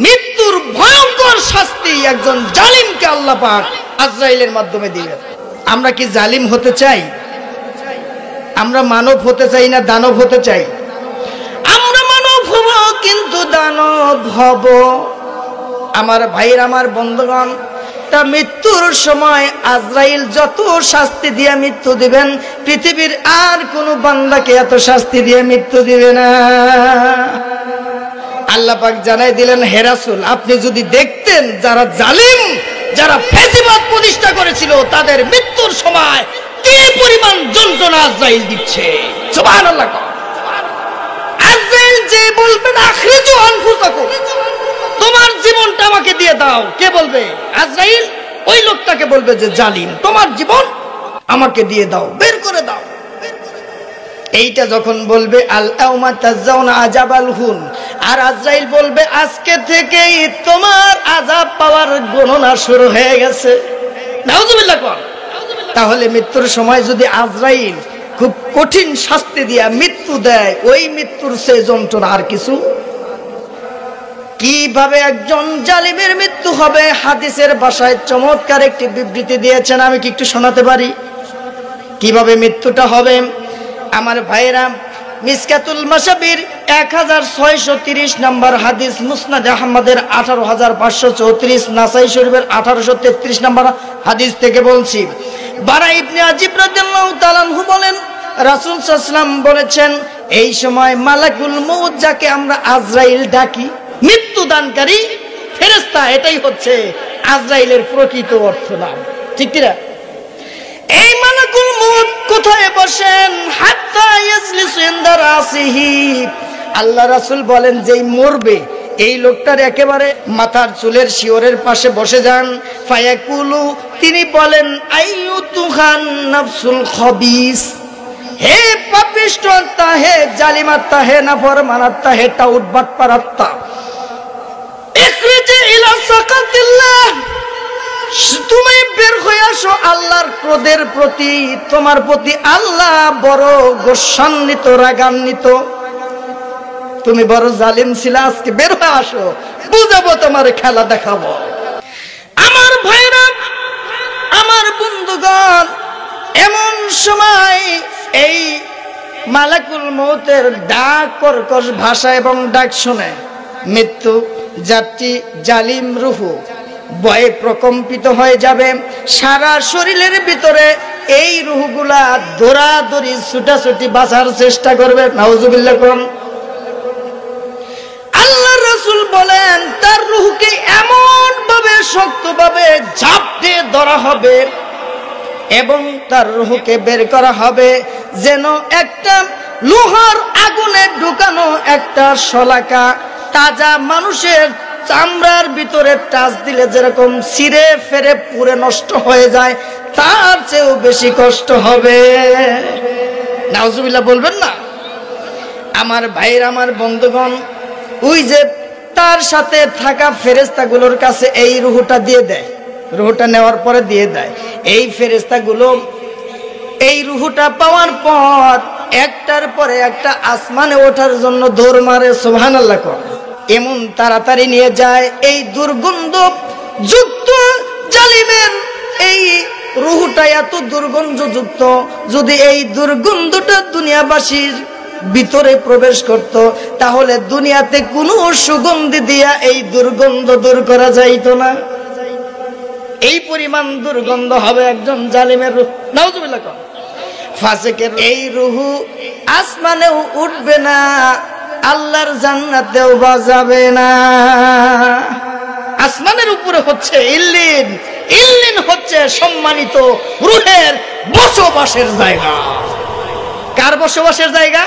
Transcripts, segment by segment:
মৃত্যুর ভয়ঙ্কর শাস্তি একজন জালিমকে আল্লাহ পাক আজরাইলের মাধ্যমে দিবেন। আমরা কি জালিম হতে চাই? আমরা মানব হতে চাই না দানব হতে চাই? আমরা মানব হব কিন্তু দানব হব। আমার ভাইয়ের, আমার বন্ধুগণ, তা মৃত্যুর সময় আজরাইল যত শাস্তি দিয়ে মৃত্যু দিবেন, পৃথিবীর আর কোন বান্দাকে এত শাস্তি দিয়ে মৃত্যু দিবে না। আল্লাহ পাক জানাই দিলেন, হে রাসূল, আপনি যদি দেখতেন যারা জালিম, যারা ফ্যাসিবাদ প্রতিষ্ঠা করেছিল, তাদের মৃত্যুর সময় কি পরিমাণ যন্ত্রণা আজরাইল দিচ্ছে। সুবহানাল্লাহ। আজরাইল যে বলবেন আখরিজু আনফুসাকুম, তোমার জীবনটা আমাকে দিয়ে দাও, কে বলবে? আজরাইল ওই লোকটাকে বলবে যে জালিম, তোমার জীবন আমাকে দিয়ে দাও, বের করে দাও। এইটা যখন বলবে আল ইয়াউমা তাজাউনা আযাবাল হুন, আর আজরাইল বলবে আজকে থেকেই তোমার আযাব পাওয়ার গণনা শুরু হয়ে গেছে। নাউজুবিল্লাহ। তাহলে মৃত্যুর সময় যদি আজরাইল খুব কঠিন শাস্তি দিয়া মৃত্যু দেয়, ওই মৃত্যুর সে যন্ত্রণা আর কিছু। কিভাবে একজন জালিমের মৃত্যু হবে, হাদিসের ভাষায় চমৎকার একটি বিবৃতি দিয়েছেন, আমি কি একটু শোনাতে পারি কিভাবে মৃত্যুটা হবে? আমার ভাইরা, মিসকাতুল মাসাবির 1630 নম্বর হাদিস, মুসনাদ আহমদের 18534, নাসাই শরীফের 1833 নম্বর হাদিস থেকে বলছি। বারা ইবনে আজিব রাদিয়াল্লাহু তাআলা আনহু বলেন, রাসূল সাল্লাল্লাহু আলাইহি ওয়াসাল্লাম বলেছেন, এই সময় মালাকুল মউত, যাকে আমরা আজরাইল ডাকি, মৃত্যুদানকারী ফেরেশতা, এটাই হচ্ছে আজরাইলের প্রকৃত অর্থ নাম, ঠিক কি না? এই মালাকুল মউত কোথায় বসেন? হাত্তা ইয়াজলিসু ইনদা রাসিহি। আল্লাহ রাসূল বলেন, যেই মরবে এই লোকটার একেবারে মাথার চুলের শিয়রের পাশে বসে যান। ফায়াকুলু, তিনি বলেন, আইয়ুতুহান নাফসুল খবিস, হে পাপিষ্ঠ আত্মা, হে জালিম আত্মা, হে নাফরমান আত্মা, হে টাউট বাটপার আত্মা, ইখরিজি ইলা সাকাতিল্লাহ, তুমি বের হয়ে আসো আল্লাহর ক্রোধের প্রতি। তোমার প্রতি আল্লাহ বড় গোসান্বিত, রাগান্বিত, তুমি বড় জালিম ছিলে, আজকে বের হয়ে আসো, বুঝাবো, তোমার খেলা দেখাবো। আমার ভাইরা, আমার বন্ধুগণ, এমন সময় এই মালাকুল মউতের ডাক, কর্কশ ভাষা এবং ডাক শুনে মৃত্যু যাত্রী জালিম রূহ ভয়ে প্রকম্পিত হয়ে যাবে। সারা শরীরের ভিতরে এই রূহগুলা দৌড়াদৌড়ি, ছুটাছুটি, বাঁচার চেষ্টা করবে। নাউজুবিল্লাহ। আল্লাহ রাসূল বলেন, তার রূহকে এমন ভাবে শক্তভাবে ঝাপটে ধরা হবে এবং তার রূহকে বের করা হবে যেন একটা লোহার আগুনে ঢুকানো একটা শলাকা তাজা মানুষের চামড়ার ভিতরে টাচ দিলে যেরকম ছিঁড়ে ফেরে পুড়ে নষ্ট হয়ে যায়, তার চেয়েও বেশি কষ্ট হবে। নাউজুবিল্লাহ বলবেন না? আমার ভাইরা, আমার বন্ধুগণ, ওই যে তার সাথে থাকা ফেরেশতাগুলোর কাছে এই রূহটা দিয়ে দেয়, রূহটা নেওয়ার পরে দিয়ে দেয়। এই ফেরেশতাগুলো এই রূহটা পাওয়ার পর একটার পরে একটা আসমানে ওঠার জন্য দৌড় মারে। সুবহানাল্লাহ। এমন তাড়াতাড়ি নিয়ে যায়, এই দুর্গন্ধ যুক্ত জালিমের এই রূহটা এত দুর্গন্ধযুক্ত, যদি এই দুর্গন্ধটা দুনিয়াবাসীর ভিতরে প্রবেশ করত, তাহলে দুনিয়াতে কোনো সুগন্ধি দিয়া এই দুর্গন্ধ দূর করা যাইত না। এই পরিমাণ দুর্গন্ধ হবে একজন জালিমের রূহ। নাউজুবিল্লাহ। ফাসিকের এই রূহ আসমানেও উঠবে না, আল্লাহর জান্নাতেও বাজাবে না। আসমানের উপরে হচ্ছে ইল্লিন, ইল্লিন হচ্ছে সম্মানিত রূহের বসবাসের জায়গা। কার বসবাসের জায়গা?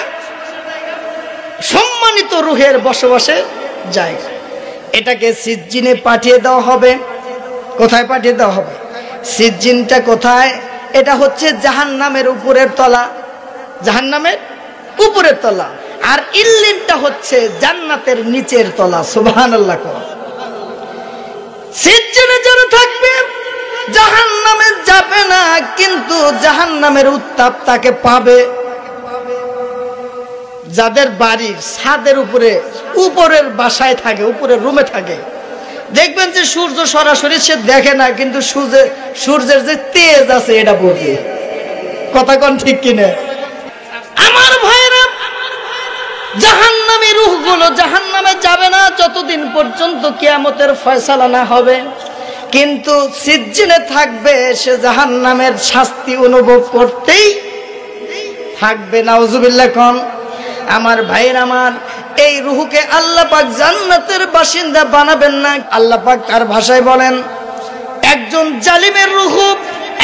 সম্মানিত রূহের বসবাসের জায়গা। এটাকে সিজ্জিনে পাঠিয়ে দেওয়া হবে। কোথায় পাঠিয়ে দেওয়া হবে? সিজ্জিনটা কোথায়? এটা হচ্ছে জাহান্নামের উপরের তলা, জাহান্নামের উপরের তলা। আর ইল্লিনটা হচ্ছে জান্নাতের নিচের তলা। সুবহানাল্লাহ। সিজ্জিনে যারা থাকবে জাহান্নামে যাবে না, কিন্তু জাহান্নামের উত্তাপ তাকে পাবে। যাদের বাড়ির ছাদের উপরের বাসায় থাকে, উপরের রুমে থাকে, দেখবেন যে সূর্য সরাসরি সে দেখে না, কিন্তু সূর্যের যে তেজ আছে এটা বোঝে। কথা কোন ঠিক কিনা? আমার ভাইরা, জাহান্নামী রূহগুলো জাহান্নামে যাবে না যতদিন পর্যন্ত কিয়ামতের ফয়সালা না হবে, কিন্তু সিজ্জিনে থাকবে, সে জাহান্নামের শাস্তি অনুভব করতেই থাকবে। নাউজুবিল্লাহ কোন? আমার ভাইয়ের, আমার এই রূহকে আল্লাহ পাক জান্নাতের বাসিন্দা বানাবেন না। আল্লাহ পাক তার ভাষায় বলেন, একজন জালিমের রূহ,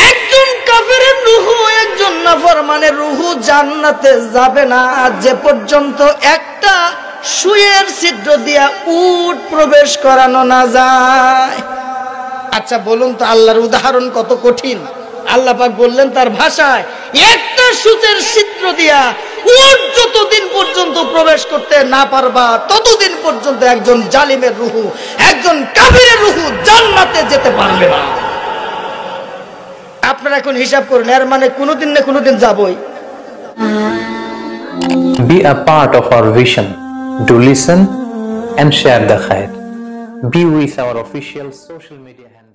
একজন কাফেরের রূহ, একজন নাফরমানের রূহ জান্নাতে যাবে না যে পর্যন্ত একটা সুয়ের ছিদ্র দিয়া উট প্রবেশ করানো না যায়। আচ্ছা বলুন তো, আল্লাহর উদাহরণ কত কঠিন। আল্লাহ পাক বললেন তার ভাষায়, একটা সূচের ছিদ্র দিয়া উট যতদিন পর্যন্ত প্রবেশ করতে না পারবা ততদিন পর্যন্ত একজন জালিমের রূহ, একজন কাফিরের রূহ জান্নাতে যেতে পারবে না। আপনারা এখন হিসাব করুন, এর মানে কোনোদিন না কোনোদিন যাবই। Be a part of our vision. Do listen and share the khair. Be with our official social media handle.